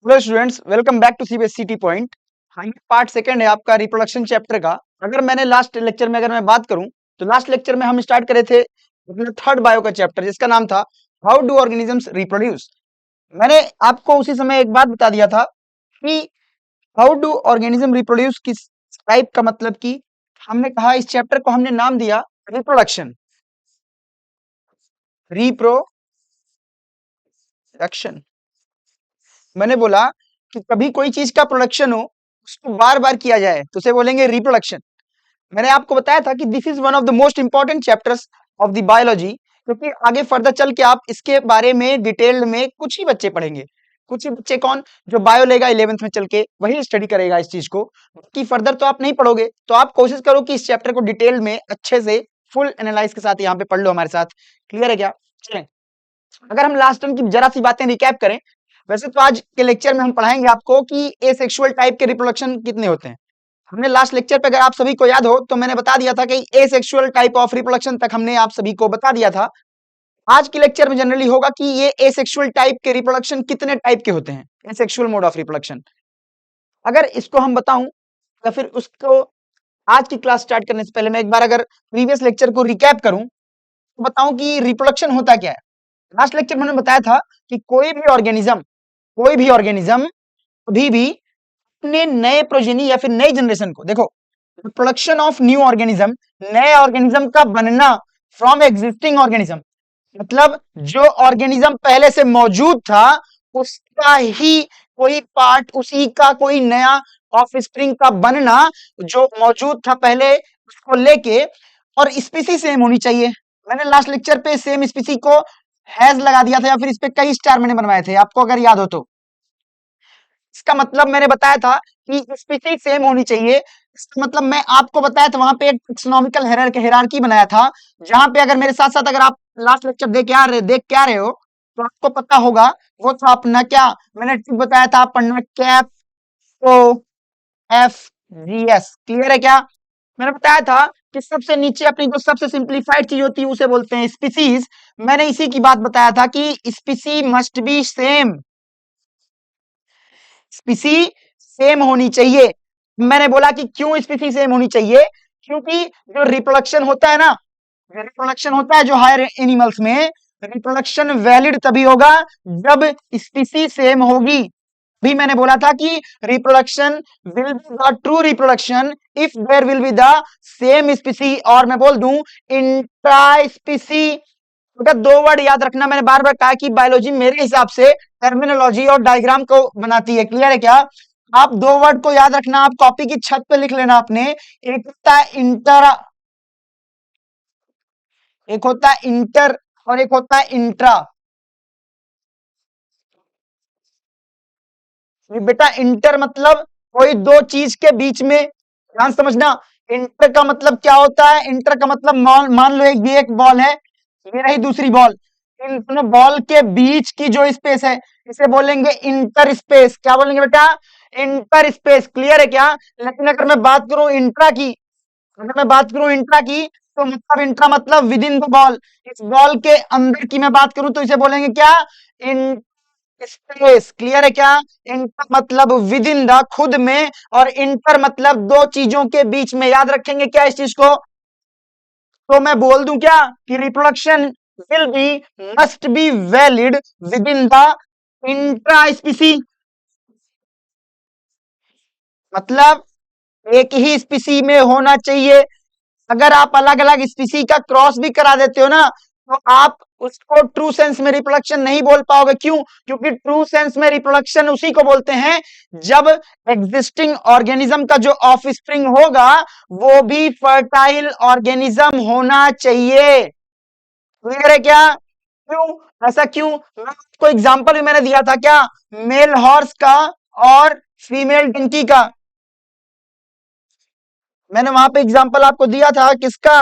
Hello students, welcome back to CBSE point. हाँ, ये part second है आपका रिप्रोडक्शन चैप्टर का। अगर मैंने लास्ट लेक्चर में अगर मैं बात करूं तो लास्ट लेक्चर में हम स्टार्ट करे थे अपना थर्ड बायो का चैप्टर जिसका नाम था हाउ डू ऑर्गेनिजम्स रिप्रोड्यूस। मैंने आपको उसी समय एक बात बता दिया था कि हाउ डू ऑर्गेनिज्म रिप्रोड्यूस किस टाइप का, मतलब कि हमने कहा इस चैप्टर को हमने नाम दिया रिप्रोडक्शन। रिप्रोडक्शन मैंने बोला कि कभी कोई चीज का प्रोडक्शन हो उसको बार बार किया जाए तो उसे बोलेंगे रिप्रोडक्शन। मैंने आपको बताया था कि this is one of the most important chapters of the biology, क्योंकि आगे फर्दर चल के आप इसके बारे में डिटेल्ड में कुछ ही बच्चे पढ़ेंगे। कुछ ही बच्चे कौन? जो बायो लेगा 11th में चल के वही स्टडी करेगा इस चीज को, कि फर्दर तो आप नहीं पढ़ोगे। तो आप कोशिश करो कि इस चैप्टर को डिटेल में अच्छे से फुल एनालाइज के साथ यहाँ पे पढ़ लो हमारे साथ। क्लियर है क्या? चलें, अगर हम लास्ट टाइम की जरा सी बातें रिकैप करें, वैसे तो आज के लेक्चर में हम पढ़ाएंगे आपको कि एसेक्सुअल टाइप के रिप्रोडक्शन कितने होते हैं। हमने लास्ट लेक्चर पे, अगर आप सभी को याद हो तो मैंने बता दिया था कि एसेक्सुअल टाइप ऑफ रिप्रोडक्शन तक हमने आप सभी को बता दिया था। आज के लेक्चर में जनरली होगा कि ये एसेक्सुअल टाइप के रिप्रोडक्शन कितने टाइप के होते हैं, एसेक्सुअल मोड ऑफ रिप्रोडक्शन। अगर इसको हम बताऊं या फिर उसको आज की क्लास स्टार्ट करने से पहले मैं एक बार अगर प्रीवियस लेक्चर को रिकैप करूं तो बताऊं कि रिप्रोडक्शन होता क्या है। लास्ट लेक्चर में मैंने बताया था कि कोई भी ऑर्गेनिज्म कभी भी अपने नए प्रोजेनी या फिर नई जनरेशन को, देखो, प्रोडक्शन ऑफ न्यू ऑर्गेनिज्म, नए ऑर्गेनिज्म का बनना फ्रॉम एग्जिस्टिंग ऑर्गेनिज्म, मतलब जो ऑर्गेनिज्म पहले से मौजूद था उसका ही कोई पार्ट, उसी का कोई नया ऑफस्प्रिंग का बनना जो मौजूद था पहले उसको लेके, और स्पीसी सेम होनी चाहिए। मैंने लास्ट लेक्चर पे सेम स्पीसी को हैज लगा दिया था या फिर इस पे कई स्टार मैंने बनवाए थे, आपको अगर याद हो तो। इसका मतलब मैंने बताया था कि स्पीशीज सेम होनी चाहिए। इसका मतलब मैं आपको बताया था वहां पे एक टैक्सोनॉमिकल हायरार्की बनाया था, जहां पे अगर मेरे साथ साथ अगर आप लास्ट लेक्चर देख के आ रहे हो तो आपको पता होगा। वो था अपना क्या, मैंने ठीक बताया था, आप पढ़ना cap O F G S. Clear है क्या? मैंने बताया था कि सबसे नीचे अपनी जो सबसे सिंप्लीफाइड चीज होती है उसे बोलते हैं स्पीसीज। मैंने इसी की बात बताया था कि स्पीसी मस्ट बी सेम, स्पीसी सेम होनी चाहिए। मैंने बोला कि क्यों स्पीसी सेम होनी चाहिए, क्योंकि जो रिप्रोडक्शन होता है ना, रिप्रोडक्शन होता है जो हायर एनिमल्स में, रिप्रोडक्शन वैलिड तभी होगा जब स्पीसी सेम होगी। भी मैंने बोला था कि reproduction will be the true reproduction if there will be the same specie, और मैं बोल दूं इंट्रा स्पीसी। बेटा दो वर्ड याद रखना, मैंने बार बार कहा कि बायोलॉजी मेरे हिसाब से टर्मिनोलॉजी और डायग्राम को बनाती है। क्लियर है क्या? आप दो वर्ड को याद रखना, आप कॉपी की छत पे लिख लेना अपने। एक होता है इंटर, एक होता है इंटर और एक होता है इंट्रा। बेटा इंटर मतलब कोई दो चीज के बीच में, ध्यान समझना। इंटर का मतलब क्या होता है? इंटर का मतलब मान लो ये एक बॉल है, ये रही दूसरी बॉल, इन दोनों बॉल के बीच की जो स्पेस है इसे बोलेंगे इंटर स्पेस। क्या बोलेंगे बेटा? Inter space. क्लियर है क्या? लेकिन अगर मैं बात करूं इंट्रा की, अगर मैं बात करूं इंट्रा की तो मतलब इंट्रा मतलब विद इन द बॉल, इस बॉल के अंदर की मैं बात करूं तो इसे बोलेंगे क्या? In space. क्लियर है क्या? इंटर मतलब विद इन द, खुद में, और इंटर मतलब दो चीजों के बीच में। याद रखेंगे क्या इस चीज को? तो मैं बोल दूं क्या कि reproduction will B, must be valid with in the intra स्पीसी, मतलब एक ही स्पीसी में होना चाहिए। अगर आप अलग अलग स्पीसी का क्रॉस भी करा देते हो ना तो आप उसको ट्रू सेंस में रिप्रोडक्शन नहीं बोल पाओगे। क्यों? क्योंकि ट्रू सेंस में रिप्रोडक्शन उसी को बोलते हैं जब एग्जिस्टिंग ऑर्गेनिज्म का जो ऑफस्प्रिंग होगा वो भी फर्टाइल ऑर्गेनिज्म होना चाहिए। क्लियर है क्या? क्यों ऐसा? क्यों? आपको एग्जांपल भी मैंने दिया था क्या, मेल हॉर्स का और फीमेल डंकी का। मैंने वहां पे एग्जांपल आपको दिया था किसका?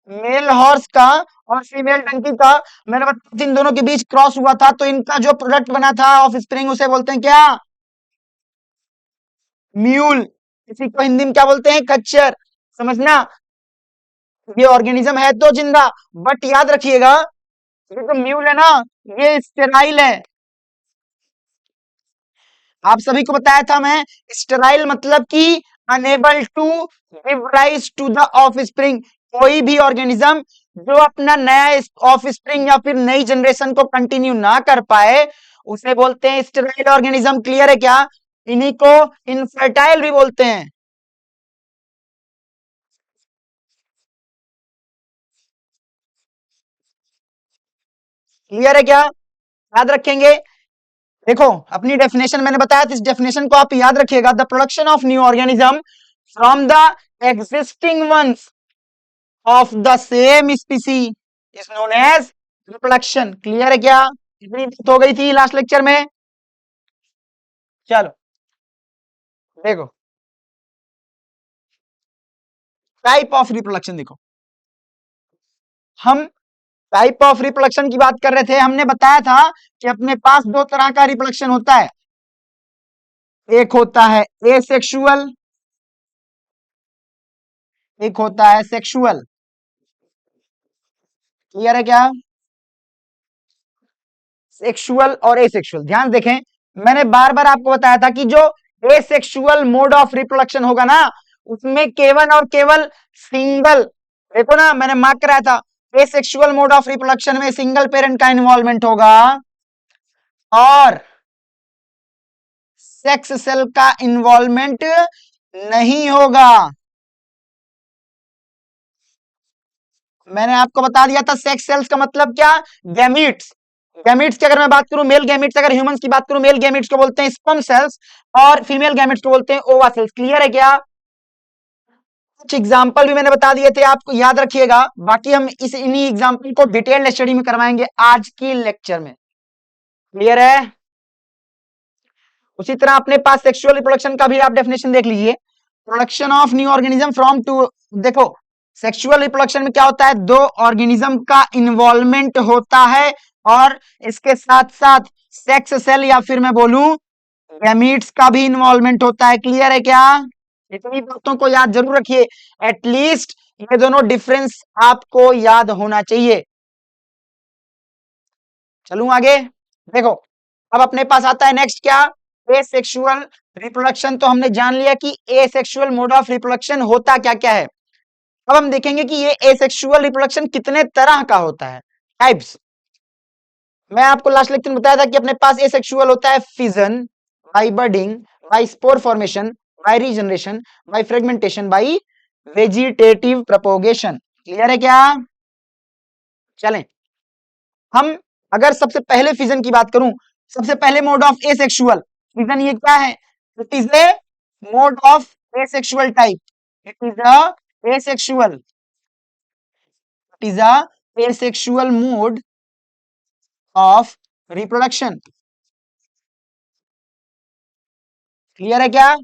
मेल हॉर्स का और फीमेल डंकी का। मैंने बताया इन दोनों के बीच क्रॉस हुआ था तो इनका जो प्रोडक्ट बना था ऑफ स्प्रिंग उसे बोलते हैं क्या? म्यूल। इसी को हिंदी में क्या बोलते हैं? खच्चर। समझना, ये ऑर्गेनिज्म है तो जिंदा, बट याद रखिएगा ये जो म्यूल है ना ये स्टेराइल है। आप सभी को बताया था मैं, स्टेराइल मतलब कि unable to give rise to the offspring. कोई भी ऑर्गेनिज्म जो अपना नया ऑफस्प्रिंग या फिर नई जनरेशन को कंटिन्यू ना कर पाए उसे बोलते हैं स्टेराइल ऑर्गेनिज्म। क्लियर है क्या? इन्हीं को इनफर्टाइल भी बोलते हैं। क्लियर है क्या? याद रखेंगे। देखो अपनी डेफिनेशन मैंने बताया था, इस डेफिनेशन को आप याद रखिएगा। The production of new organism from the existing ones of the same specie is known as reproduction. Clear है क्या? इतनी बात हो गई थी लास्ट लेक्चर में। चलो देखो टाइप ऑफ रिप्रोडक्शन। देखो हम टाइप ऑफ रिप्रोडक्शन की बात कर रहे थे। हमने बताया था कि अपने पास दो तरह का रिप्रोडक्शन होता है। एक होता है एसेक्सुअल, एक होता है सेक्सुअल। क्लियर है क्या? सेक्सुअल और एसेक्सुअल ध्यान देखें। मैंने बार बार आपको बताया था कि जो एसेक्सुअल मोड ऑफ रिप्रोडक्शन होगा ना उसमें केवल और केवल सिंगल, देखो ना मैंने मार्क कराया था, एसेक्सुअल मोड ऑफ रिप्रोडक्शन में सिंगल पेरेंट का इन्वॉल्वमेंट होगा और सेक्स सेल का इन्वॉल्वमेंट नहीं होगा। मैंने आपको बता दिया था सेक्स सेल्स का मतलब क्या, गैमीट्स। गैमीट्स की अगर मैं बात करूं, मेल गैमीट्स, अगर ह्यूमंस की बात करूं, मेल गैमीट्स को बोलते हैं स्पर्म सेल्स और फीमेल गैमीट्स को बोलते हैं ओवा सेल्स। क्लियर है क्या? कुछ एग्जांपल भी मैंने बता दिए थे, आपको याद रखिएगा। बाकी हम इस इन्हीं एग्जांपल को डिटेल्ड स्टडी में करवाएंगे आज की लेक्चर में। क्लियर है? उसी तरह अपने पास सेक्सुअल रिप्रोडक्शन का भी आप डेफिनेशन देख लीजिए। Production of new organism from two, देखो सेक्सुअल रिप्रोडक्शन में क्या होता है, दो ऑर्गेनिज्म का इन्वॉल्वमेंट होता है और इसके साथ साथ सेक्स सेल या फिर मैं बोलूं गैमीट्स का भी इन्वॉल्वमेंट होता है। क्लियर है क्या? इतनी बातों को याद जरूर रखिए। एटलीस्ट ये दोनों डिफरेंस आपको याद होना चाहिए। चलूं आगे। देखो अब अपने पास आता है नेक्स्ट क्या, एसेक्सुअल रिप्रोडक्शन। तो हमने जान लिया कि एसेक्सुअल मोड ऑफ रिप्रोडक्शन होता क्या क्या है। अब हम देखेंगे कि ये एसेक्सुअल रिप्रोडक्शन कितने तरह का होता है, टाइप्स। मैं आपको लास्ट लेक्चर में बताया था कि अपने पास एसेक्सुअल होता है fission, by budding, by spore formation, by regeneration, by fragmentation, by vegetative propagation. Clear है क्या? चलें हम अगर सबसे पहले फिजन की बात करूं, सबसे पहले मोड ऑफ एसेक्सुअल फिजन, ये क्या है, it is a mode of asexual type. It is a asexual, it is a asexual mode of reproduction. Clear है क्या?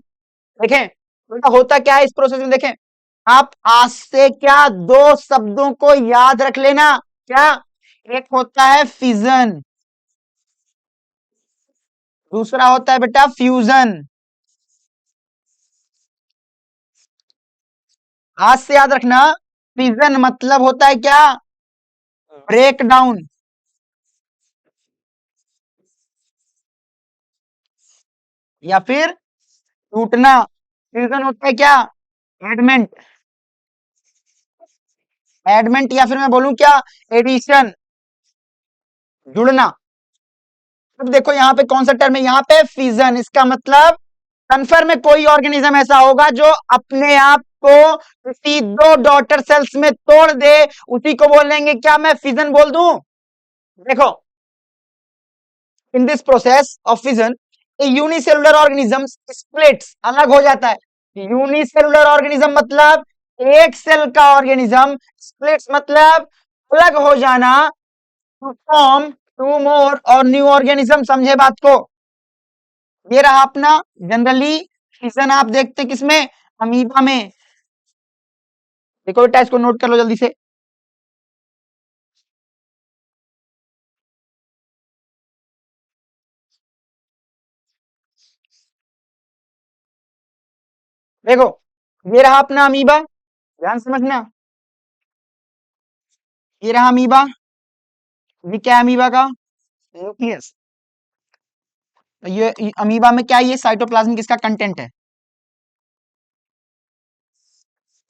देखें बेटा होता क्या है इस प्रोसेस में, देखें आप आज से क्या दो शब्दों को याद रख लेना। क्या? एक होता है फिजन, दूसरा होता है बेटा फ्यूजन। आज से याद रखना, फिजन मतलब होता है क्या, ब्रेक डाउन, या फिर टूटना। फ्यूजन होता है क्या, एडमेंट, एडमेंट या फिर मैं बोलूं क्या, एडिशन, जुड़ना। अब देखो यहाँ पे कौन सा टर्म है, यहाँ पे फिजन, इसका मतलब कन्फर्म में कोई ऑर्गेनिज्म ऐसा होगा जो अपने आप को किसी दो डॉटर सेल्स में तोड़ दे, उसी को बोलेंगे क्या, मैं फिजन बोल दूं। देखो in this process of fission A unicellular organism splits, अलग हो जाता है। यूनिसेलुलर ऑर्गेनिज्म मतलब एक सेल का ऑर्गेनिज्म, स्प्लिट्स मतलब अलग हो जाना, टू फॉर्म टू मोर और न्यू ऑर्गेनिज्म। समझे बात को? ये रहा अपना जनरली फिजन, आप देखते हैं किसमें, अमीबा में। देखो बेटा इसको नोट कर लो जल्दी से। देखो ये रहा अपना अमीबा, ध्यान समझना, ये रहा अमीबा। ये क्या है अमीबा का, न्यूक्लियस। तो ये अमीबा में क्या है, ये साइटोप्लाज्म किसका कंटेंट है,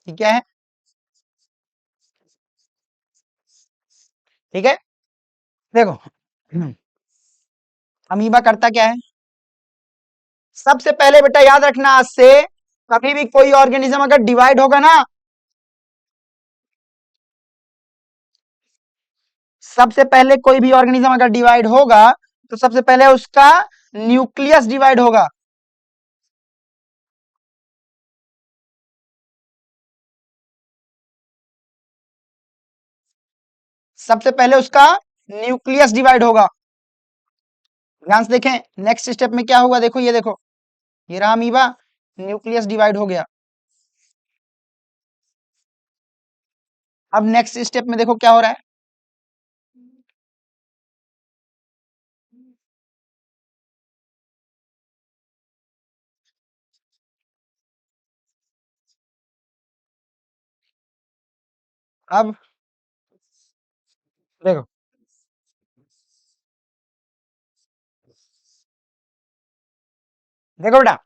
ठीक है, ठीक है। देखो अमीबा करता क्या है, सबसे पहले बेटा याद रखना आज से, कभी भी कोई ऑर्गेनिज्म अगर डिवाइड होगा ना, सबसे पहले कोई भी ऑर्गेनिज्म अगर डिवाइड होगा तो सबसे पहले उसका न्यूक्लियस डिवाइड होगा। सबसे पहले उसका न्यूक्लियस डिवाइड होगा। ध्यान से देखें नेक्स्ट स्टेप में क्या हुआ, देखो ये देखो, ये रहा अमीबा, न्यूक्लियस डिवाइड हो गया। अब नेक्स्ट स्टेप में देखो क्या हो रहा है, अब देखो, देखो बेटा,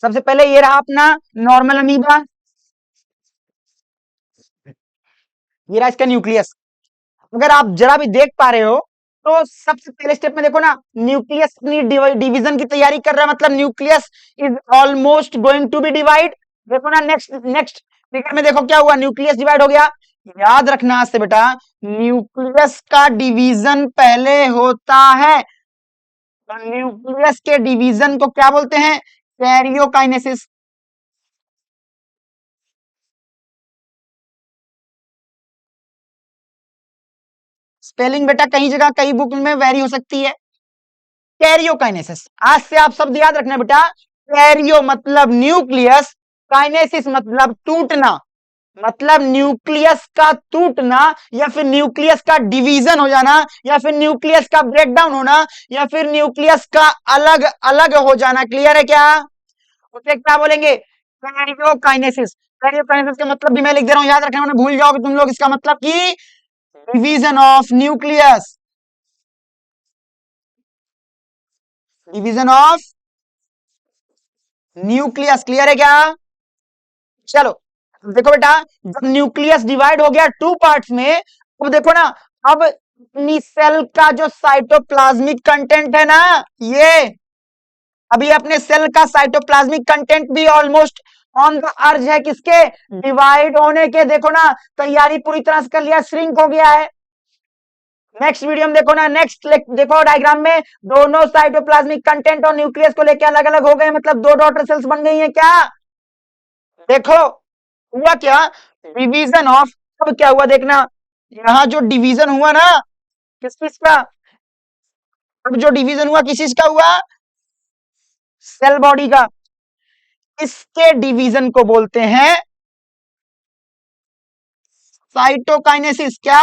सबसे पहले ये रहा अपना नॉर्मल अमीबा, ये रहा इसका न्यूक्लियस। अगर आप जरा भी देख पा रहे हो तो सबसे पहले स्टेप में देखो ना, न्यूक्लियस अपनी डिवीजन की तैयारी कर रहा है, मतलब nucleus is almost going to be divide. देखो ना नेक्स्ट नेक्स्ट फिगर में देखो क्या हुआ, न्यूक्लियस डिवाइड हो गया। याद रखना आज से बेटा, न्यूक्लियस का डिवीजन पहले होता है, तो न्यूक्लियस के डिवीजन को क्या बोलते हैं, कैरियोकाइनेसिस। स्पेलिंग बेटा कहीं जगह कई बुक में वेरी हो सकती है। कैरियोकाइनेसिस, आज से आप शब्द याद रखना बेटा, कैरियो मतलब न्यूक्लियस, काइनेसिस मतलब टूटना, मतलब न्यूक्लियस का टूटना, या फिर न्यूक्लियस का डिवीजन हो जाना, या फिर न्यूक्लियस का ब्रेकडाउन होना, या फिर न्यूक्लियस का अलग अलग हो जाना। क्लियर है क्या, उसे क्या बोलेंगे, कैरियोकाइनेसिस। कैरियोकाइनेसिस का मतलब भी मैं लिख दे रहा हूं, याद रखना, वरना भूल जाओगे तुम लोग। इसका मतलब कि division of nucleus, division of nucleus. Clear है क्या, चलो देखो बेटा, जब न्यूक्लियस डिवाइड हो गया टू पार्ट्स में, अब देखो ना, अब अपनी सेल का जो साइटोप्लाज्मिक कंटेंट है ना, ये अभी अपने सेल का साइटोप्लाज्मिक कंटेंट भी ऑलमोस्ट ऑन द अर्ज है किसके, डिवाइड होने के। देखो ना तैयारी पूरी तरह से कर लिया, श्रिंक हो गया है। नेक्स्ट वीडियो में देखो ना, नेक्स्ट देखो डायग्राम में, दोनों साइटोप्लाज्मिक कंटेंट और न्यूक्लियस को लेकर अलग अलग हो गए, मतलब दो डॉटर सेल्स बन गई हैं क्या। देखो हुआ क्या, डिवीजन ऑफ, अब क्या हुआ देखना, यहां जो डिवीजन हुआ ना, किस चीज का, अब जो डिवीजन हुआ किस चीज का हुआ, सेल बॉडी का, इसके डिवीजन को बोलते हैं साइटोकाइनेसिस। क्या,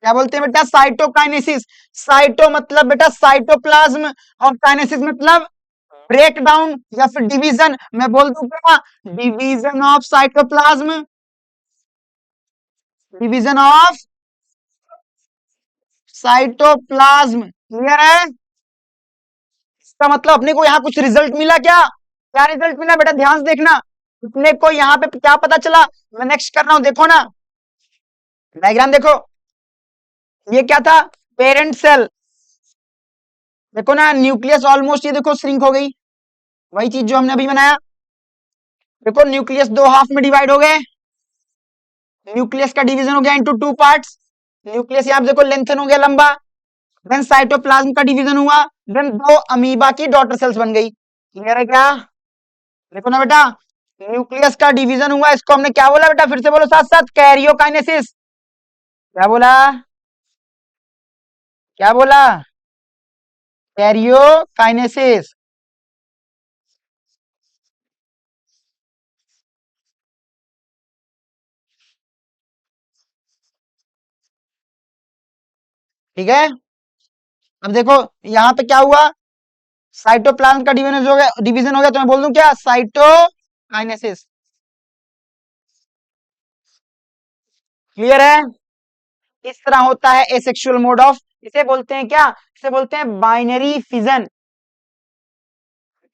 क्या बोलते हैं बेटा, साइटोकाइनेसिस। साइटो मतलब बेटा साइटोप्लाज्म, और काइनेसिस मतलब ब्रेक डाउन या फिर डिवीजन। मैं बोल दूं क्या, division of cytoplasm, division of cytoplasm. Clear है, इसका मतलब अपने को यहाँ कुछ रिजल्ट मिला क्या, क्या रिजल्ट मिला बेटा, ध्यान से देखना, अपने को यहाँ पे क्या पता चला। मैं नेक्स्ट कर रहा हूं, देखो ना डायग्राम देखो, ये क्या था, पेरेंट सेल। देखो ना न्यूक्लियस ऑलमोस्ट ये देखो श्रिंक हो गई, वही चीज जो हमने अभी बनाया। देखो न्यूक्लियस दो हाफ में डिवाइड हो गए, न्यूक्लियस का डिवीजन हो गया इनटू टू पार्ट्स। न्यूक्लियस यहाँ पे देखो लेंथन हो गया, लंबा। देन साइटोप्लाज्म का डिवीजन हुआ, देन दो अमीबा की डॉटर सेल्स बन गई। क्लियर है क्या, देखो ना बेटा, न्यूक्लियस का डिवीजन हुआ, इसको हमने क्या बोला बेटा, फिर से बोलो साथ साथ, कैरियोकाइनेसिस। क्या बोला, क्या बोला, कैरियोकाइनेसिस। ठीक है, अब देखो यहां पे क्या हुआ, साइटोप्लाज्म का डिवीजन हो गया, तो मैं बोल दूं क्या, साइटोकाइनेसिस। क्लियर है? इस तरह होता है एसेक्सुअल मोड ऑफ, इसे बोलते हैं क्या, इसे बोलते हैं बाइनरी फिजन।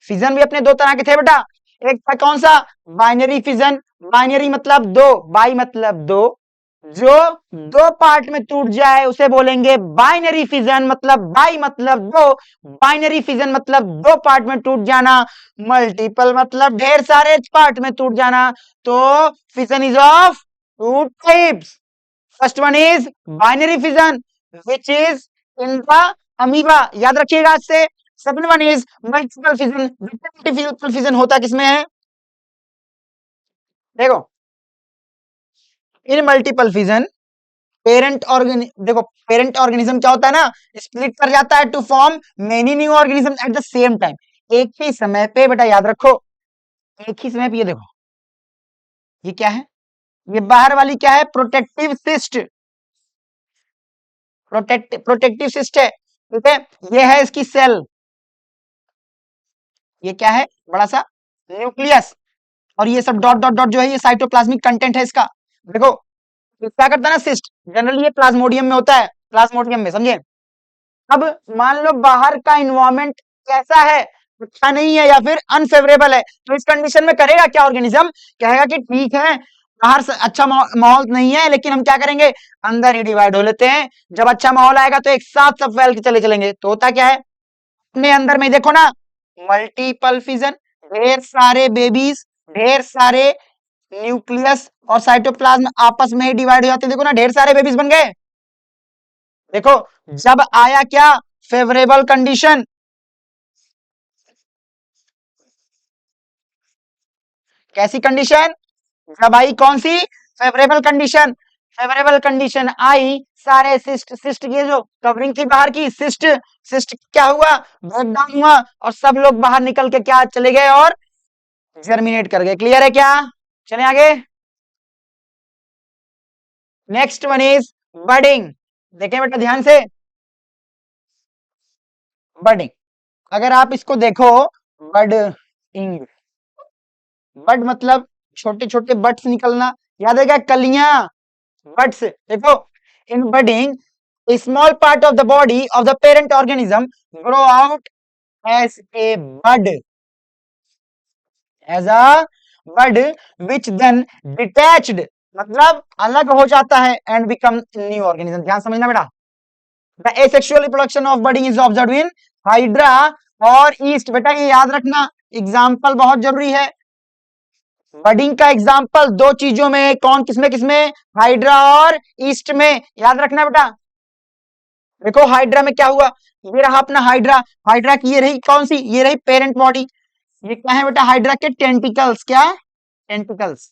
फिजन भी अपने दो तरह के थे बेटा, एक था कौन सा, बाइनरी फिजन, बाइनरी मतलब दो, बाई मतलब दो, जो दो पार्ट में टूट जाए उसे बोलेंगे बाइनरी फिजन, मतलब बाई मतलब दो, बाइनरी फिजन मतलब दो पार्ट में टूट जाना, मल्टीपल मतलब ढेर सारे पार्ट में टूट जाना। तो fission is of two types, first one is binary fission which is in the amoeba, याद रखिएगा आज से। Second one is multiple fission, multiple fission होता किसमें है, देखो इन मल्टीपल फिजन देखो पेरेंट ऑर्गेनिज्म क्या होता है ना, स्प्लिट कर जाता है to form many new organism at the same time, एक ही समय पे, बेटा याद रखो, एक ही समय पे। ये देखो ये क्या है, ये बाहर वाली क्या है, प्रोटेक्टिव सिस्ट, प्रोटेक्टिव सिस्ट है, ठीक है। ये है इसकी सेल, ये क्या है, बड़ा सा न्यूक्लियस, और ये सब डॉट डॉट डॉट जो है ये साइटोप्लाज्मिक कंटेंट है इसका। देखो ये क्या करता है ना सिस्ट, जनरली ये प्लाज्मोडियम में होता है, प्लाज्मोडियम में, समझे। अब मान लो बाहर का इन्वायरमेंट कैसा है, अच्छा नहीं है या फिर अनफेवरेबल है, तो इस कंडीशन में करेगा क्या ऑर्गेनिज्म, कहेगा कि ठीक है बाहर से अच्छा माहौल नहीं है, लेकिन हम क्या करेंगे, अंदर ही डिवाइड हो लेते हैं, जब अच्छा माहौल आएगा तो एक साथ सब फैल के चले चलेंगे। तो होता क्या है, अपने अंदर में देखो ना, मल्टीपल फिजन, ढेर सारे बेबीज, ढेर सारे न्यूक्लियस और साइटोप्लाज्म आपस में ही डिवाइड हो जाते हैं, देखो ना ढेर सारे बेबीज बन गए। देखो जब आया क्या, फेवरेबल कंडीशन, कैसी कंडीशन, जब आई कौन सी, फेवरेबल कंडीशन, फेवरेबल कंडीशन आई, सारे सिस्ट, सिस्ट की जो कवरिंग थी बाहर की, सिस्ट, सिस्ट क्या हुआ, ब्रेक डाउन हुआ, और सब लोग बाहर निकल के क्या चले गए और जर्मिनेट कर गए। क्लियर है क्या, चले आगे। नेक्स्ट वन इज बडिंग, देखें बेटा ध्यान से, बडिंग, अगर आप इसको देखो, बडिंग, बड मतलब छोटे छोटे बट्स निकलना, याद है क्या, कलियां, बट्स। देखो in budding small part of the body of the parent organism grow out as a bud, as a bud which then detached, मतलब अलग हो जाता है, एंड बिकम न्यू ऑर्गेनिज्म। ध्यान समझना बेटा, the asexual reproduction of budding is observed in hydra और east, बेटा ये याद रखना, एग्जाम्पल बहुत जरूरी है। बडिंग का एग्जाम्पल दो चीजों में, कौन किसमें किसमें, हाइड्रा और ईस्ट में, याद रखना बेटा। देखो हाइड्रा में क्या हुआ, ये रहा अपना हाइड्रा, हाइड्रा की ये रही कौन सी, ये रही पेरेंट बॉडी, ये क्या है बेटा, हाइड्रा के टेंटिकल्स, क्या टेंटिकल्स,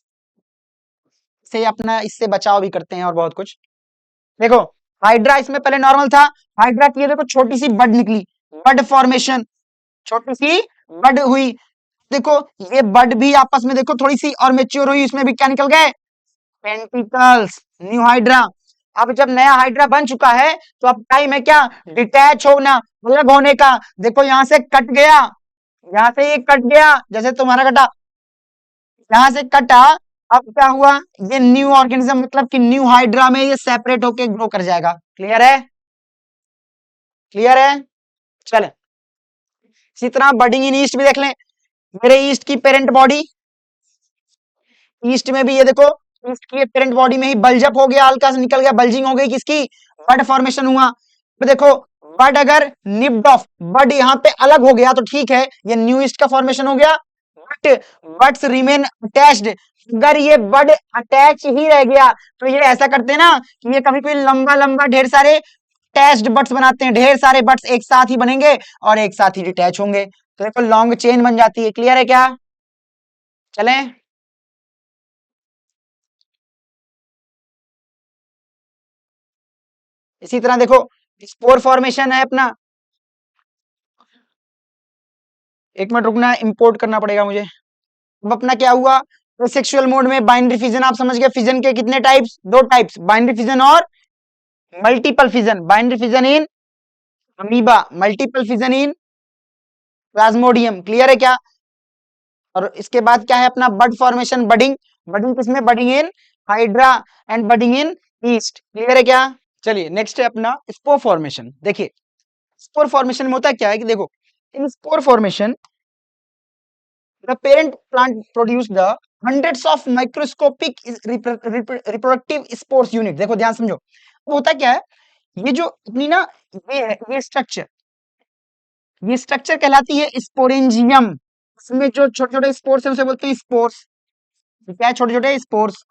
से अपना इससे बचाव भी करते हैं और बहुत कुछ। देखो हाइड्रा इसमें पहले नॉर्मल था, हाइड्रा की ये देखो छोटी सी बड निकली, बड फॉर्मेशन, छोटी सी बड हुई, देखो ये बड भी आपस में देखो थोड़ी सी और मेच्योर हुई, इसमें भी क्या निकल गए, पेंटिकल्स, न्यू हाइड्रा। अब जब नया हाइड्रा बन चुका है तो अब टाइम है क्या, डिटैच होना, अलग होने का। देखो यहां से कट गया, यहां से ये कट गया, जैसे तुम्हारा कटा, यहां से कटा, अब क्या हुआ, ये न्यू ऑर्गेनिज्म मतलब कि न्यू हाइड्रा में ये सेपरेट होके ग्रो कर जाएगा। क्लियर है, क्लियर है, चले इसी तरह बडिंग इन ईस्ट भी देख लें, मेरे ईस्ट की पेरेंट बॉडी, ईस्ट में भी ये देखो, ईस्ट की पेरेंट बॉडी में ही बल्जअप हो गया, हल्का सा निकल गया, बल्जिंग हो गई किसकी, बड फॉर्मेशन हुआ। तो देखो बड अगर निप्ड ऑफ, बड यहाँ पे अलग हो गया तो ठीक है, ये न्यू ईस्ट का फॉर्मेशन हो गया, बट बड्स रिमेन अटैच्ड, अगर ये बड अटैच ही रह गया तो ये ऐसा करते हैं ना कि ये कभी कोई लंबा लंबा ढेर सारे अटैच्ड बट्स बनाते हैं, ढेर सारे बट्स एक साथ ही बनेंगे और एक साथ ही डिटैच होंगे, तो देखो लॉन्ग चेन बन जाती है। क्लियर है क्या, चलें इसी तरह देखो स्पोर फॉर्मेशन है अपना, एक मिनट रुकना, इंपोर्ट करना पड़ेगा मुझे। अब अपना क्या हुआ, सेक्सुअल मोड में बाइनरी फिजन, आप समझ गए, फिजन के कितने टाइप्स, दो टाइप्स, बाइनरी फिजन और multiple fission, binary fission in amoeba, multiple fission in Plasmodium. Clear है क्या, और इसके बाद क्या है अपना बड फॉर्मेशन, बडिंग, बडिंग किसमें, budding in hydra and budding in east. Clear है क्या? चलिए नेक्स्ट है अपना स्पोर फॉर्मेशन। देखिए स्पोर फॉर्मेशन में होता क्या है कि देखो इन spore formation the parent plant produce the hundreds of microscopic reproductive spores unit। देखो ध्यान समझो, वो होता क्या है, ये जो अपनी ना ये स्ट्रक्चर कहलाती है स्पोरेंजियम। इसमें जो छोटे छोटे स्पोर्स है उसे बोलते हैं स्पोर्स। क्या है? छोटे छोटे स्पोर्स।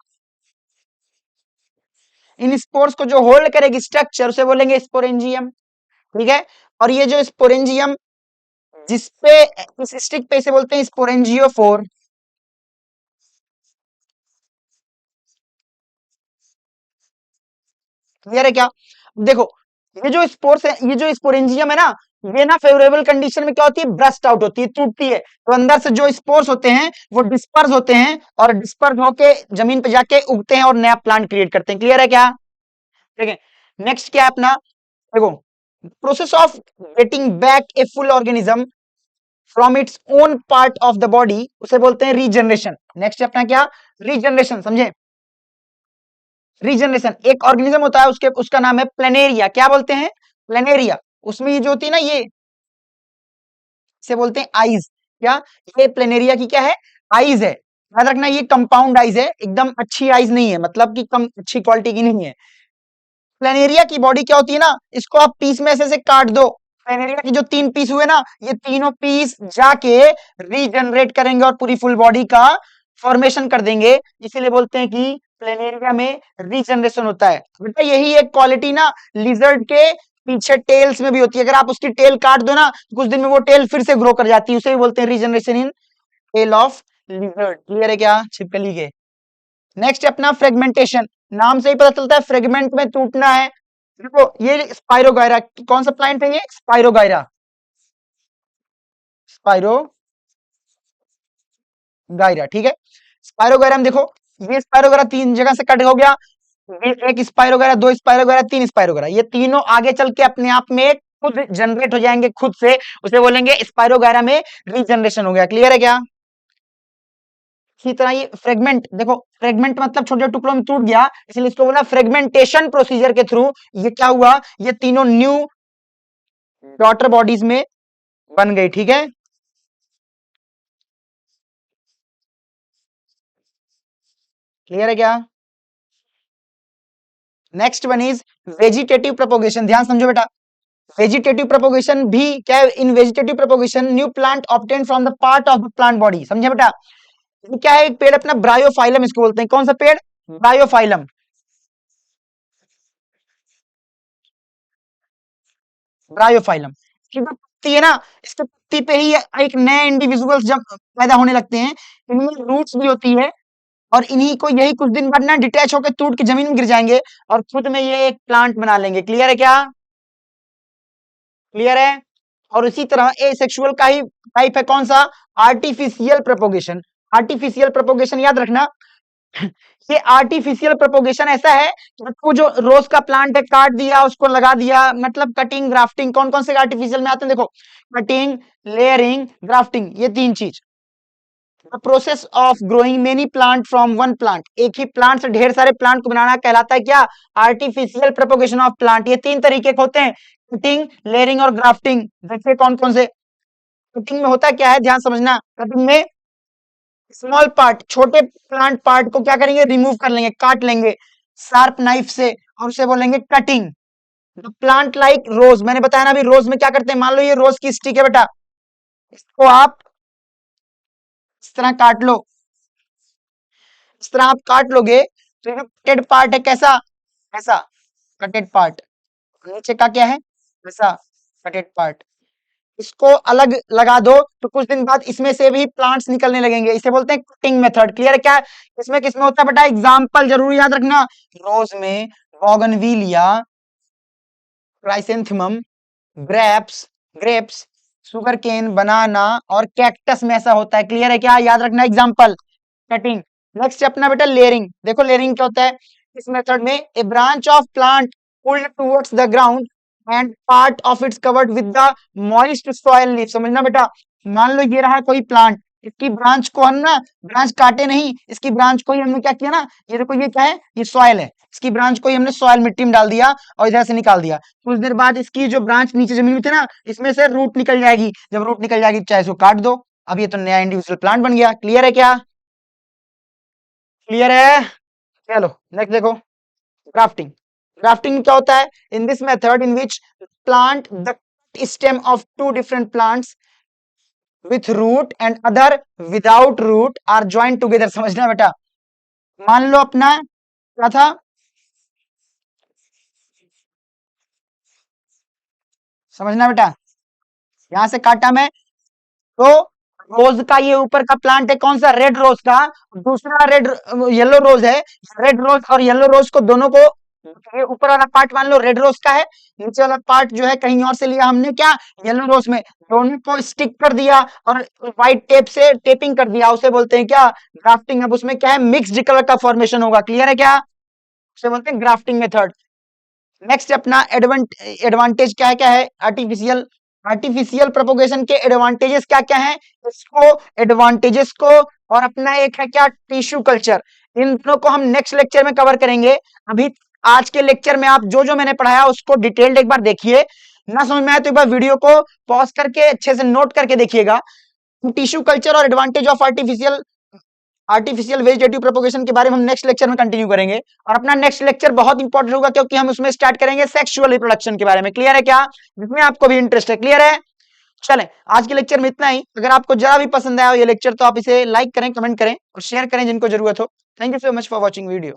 इन स्पोर्स को जो होल्ड करेगी स्ट्रक्चर उसे बोलेंगे स्पोरेंजियम। ठीक है, और ये जो स्पोरेंजियम जिसपे इस स्टिक पे इसे बोलते हैं स्पोरेंजियोफोर। क्लियर है क्या? देखो ये जो स्पोर्स है, ये जो स्पोरेंजियम है ना, ये ना फेवरेबल कंडीशन में क्या होती है, ब्रस्ट आउट होती है, टूटती है। तो अंदर से जो स्पोर्स होते हैं वो डिस्पर्स होते हैं और डिस्पर्स होके जमीन पे जाके उगते हैं और नया प्लांट क्रिएट करते हैं। क्लियर है क्या? ठीक है, नेक्स्ट क्या है अपना, देखो process of getting back a full organism from its own part of the body उसे बोलते हैं रीजनरेशन। नेक्स्ट अपना क्या, रीजनरेशन। समझे? रीजनरेशन एक ऑर्गेनिज्म होता है, उसका नाम है प्लेनेरिया। क्या बोलते हैं? प्लेनेरिया। उसमें ये जो होती है ना, ये इसे बोलते हैं आईज। क्या? ये प्लेनेरिया की क्या है? आईज है। याद रखना ये कंपाउंड आईज है, एकदम अच्छी आईज नहीं है, मतलब कि कम अच्छी क्वालिटी की नहीं है। प्लेनेरिया की बॉडी क्या होती है ना, इसको आप पीस में ऐसे काट दो, प्लेनेरिया के जो 3 पीस हुए ना, ये तीनों पीस जाके रीजनरेट करेंगे और पूरी फुल बॉडी का फॉर्मेशन कर देंगे। इसीलिए बोलते हैं कि प्लेनेरिया में रीजनरेशन होता है। बेटा यही एक क्वालिटी ना लिजर्ड के पीछे टेल्स में भी होती है। अगर आप उसकी टेल काट दो ना तो कुछ दिन में वो टेल फिर से ग्रो कर जाती है, उसे भी बोलते हैं regeneration in tail of lizard. Clear है क्या? छिपकली के। नेक्स्ट अपना फ्रेगमेंटेशन। नाम से ही पता चलता है फ्रेगमेंट में टूटना है। देखो ये स्पाइरोगायरा, कौन सा प्लांट है ये? स्पाइरोगायरा। स्पाइरोगायरा, ठीक है। स्पाइरोगायरा में देखो ये स्पाइरोगायरा 3 जगह से कट हो गया। एक स्पाइरोगायरा, 2 स्पाइरोगायरा, 3 स्पाइरोगायरा, ये तीनों आगे चल के अपने आप में खुद जनरेट हो जाएंगे खुद से, उसे बोलेंगे स्पाइरोगायरा में रीजनरेशन हो गया। क्लियर है क्या? इसी तरह ये फ्रेगमेंट, देखो फ्रेगमेंट मतलब छोटे टुकड़ों में टूट गया, इसलिए इसको बोला फ्रेगमेंटेशन प्रोसीजर के थ्रू ये क्या हुआ, ये तीनों न्यू डॉटर बॉडीज में बन गई। ठीक है, क्लियर है क्या? Next one is vegetative propagation. ध्यान समझो बेटा, वेजिटेटिव प्रोपोगेशन भी क्या है, इन vegetative propagation new plant obtain from the part of the plant body. समझे बेटा? ये क्या है, एक पेड़ अपना ब्रायोफाइलम इसको बोलते हैं। कौन सा पेड़? ब्रायोफाइलम। ब्रायोफाइलम की जो पत्ती है ना, इसके पत्ती पे ही एक नए इंडिविजुअल्स जब पैदा होने लगते हैं, इनमें रूट्स भी होती है और इन्हीं को यही कुछ दिन बाद ना डिटैच होकर टूट के जमीन में गिर जाएंगे और खुद में ये एक प्लांट बना लेंगे। क्लियर है क्या? क्लियर है? और इसी तरह एसेक्सुअल का ही टाइप है, कौन सा? Artificial propagation. आर्टिफिशियल प्रोपोगेशन याद रखना, ये आर्टिफिशियल प्रोपोगेशन ऐसा है कि वो जो रोज का प्लांट है काट दिया उसको लगा दिया, मतलब कटिंग ग्राफ्टिंग। कौन कौन से आर्टिफिशियल में आते हैं देखो, कटिंग, लेयरिंग, ग्राफ्टिंग, ये 3 चीज। The process of growing many plant from one plant, एक ही प्लांट से ढेर सारे प्लांट को बनाना कहलाता है क्या? Artificial propagation of plant. ये 3 तरीके के होते हैं, कटिंग, लेयरिंग और ग्राफ्टिंग। देखिए कौन कौन से। कटिंग में होता क्या है, ध्यान समझना। कटिंग में स्मॉल पार्ट, छोटे प्लांट पार्ट को क्या करेंगे, रिमूव कर लेंगे, काट लेंगे शार्प नाइफ से और उसे बोलेंगे कटिंग। प्लांट लाइक रोज, मैंने बताया ना अभी, रोज में क्या करते हैं, मान लो ये रोज की स्टिक है बेटा, इसको आप इस तरह काट लो, इस तरह आप काट लोगे तो ये कटेड पार्ट है, कैसा? ऐसा कटेड पार्ट। नीचे का क्या है? ऐसा कटेड पार्ट। इसको अलग लगा दो तो कुछ दिन बाद इसमें से भी प्लांट्स निकलने लगेंगे, इसे बोलते हैं कटिंग मेथड। क्लियर है क्या? इसमें किसमें होता है बेटा? एग्जांपल जरूर याद रखना, रोज में bougainvillea, chrysanthemum, grapes, sugar cane, banana और कैक्टस में ऐसा होता है। क्लियर है क्या? याद रखना एग्जांपल। कटिंग। नेक्स्ट अपना बेटा लेयरिंग। देखो लेयरिंग क्या होता है इस मेथड में, a branch of plant pulled towards the ground and part of its covered with the moist soil leaf. समझना बेटा, मान लो ये रहा कोई प्लांट, इसकी ब्रांच को हम ना ब्रांच काटे नहीं, इसकी ब्रांच को ही हमने क्या किया ना, ये देखो ये क्या है, ये सॉइल है, इसकी ब्रांच को ही हमने सॉइल मिट्टी में डाल दिया और इधर से निकाल दिया। कुछ देर बाद इसकी जो ब्रांच नीचे जमीन में थी ना, इसमें से रूट निकल जाएगी। जब रूट निकल जाएगी चाहे इसको काट दो। अब ये तो नया इंडिविजुअल प्लांट बन गया। क्लियर है क्या? क्लियर है? चलो नेक्स्ट देखो, ग्राफ्टिंग। ग्राफ्टिंग क्या होता है? In this method in which plant the stem of two different plants with root and other without root are joined together। समझना बेटा, मान लो अपना क्या था, समझना बेटा, यहां से काटा मैं तो रोज का ये ऊपर का प्लांट है कौन सा, रेड रोज का, दूसरा रेड येलो रोज है। रेड रोज और येलो रोज को दोनों को, ये ऊपर वाला पार्ट मान लो रेड रोज का है, नीचे वाला पार्ट जो है कहीं और से लिया हमने क्या, येलो रोज में, दोनों को स्टिक कर दिया और व्हाइट टेप से टेपिंग कर दिया, उसे बोलते हैं क्या, ग्राफ्टिंग। अब उसमें क्या है, मिक्स्ड कलर का फॉर्मेशन होगा। क्लियर है क्या? उसे बोलते हैं ग्राफ्टिंग मेथड। नेक्स्ट अपना एडवांटेज क्या है, आर्टिफिशियल, आर्टिफिशियल प्रोपोगेशन के एडवांटेजेस क्या है, इसको एडवांटेजेस को, और अपना एक है क्या, टिश्यू कल्चर। इन दोनों को हम नेक्स्ट लेक्चर में कवर करेंगे। अभी आज के लेक्चर में आप जो जो मैंने पढ़ाया उसको डिटेल्ड एक बार देखिए, ना समझ में आए तो एक बार वीडियो को पॉज करके अच्छे से नोट करके देखिएगा। टिश्यू कल्चर और advantage of artificial vegetative propagation के बारे में हम नेक्स्ट लेक्चर में कंटिन्यू करेंगे। और अपना नेक्स्ट लेक्चर बहुत इंपॉर्टेंट होगा क्योंकि हम उसमें स्टार्ट करेंगे सेक्सुअल रिप्रोडक्शन के बारे में। क्लियर है क्या? जिसमें आपको भी इंटरेस्ट है। क्लियर है? चलें, आज के लेक्चर में इतना ही। अगर आपको जरा भी पसंद आया हो ये लेक्चर तो आप इसे लाइक करें, कमेंट करें और शेयर करें जिनको जरूरत हो। Thank you so much for watching video.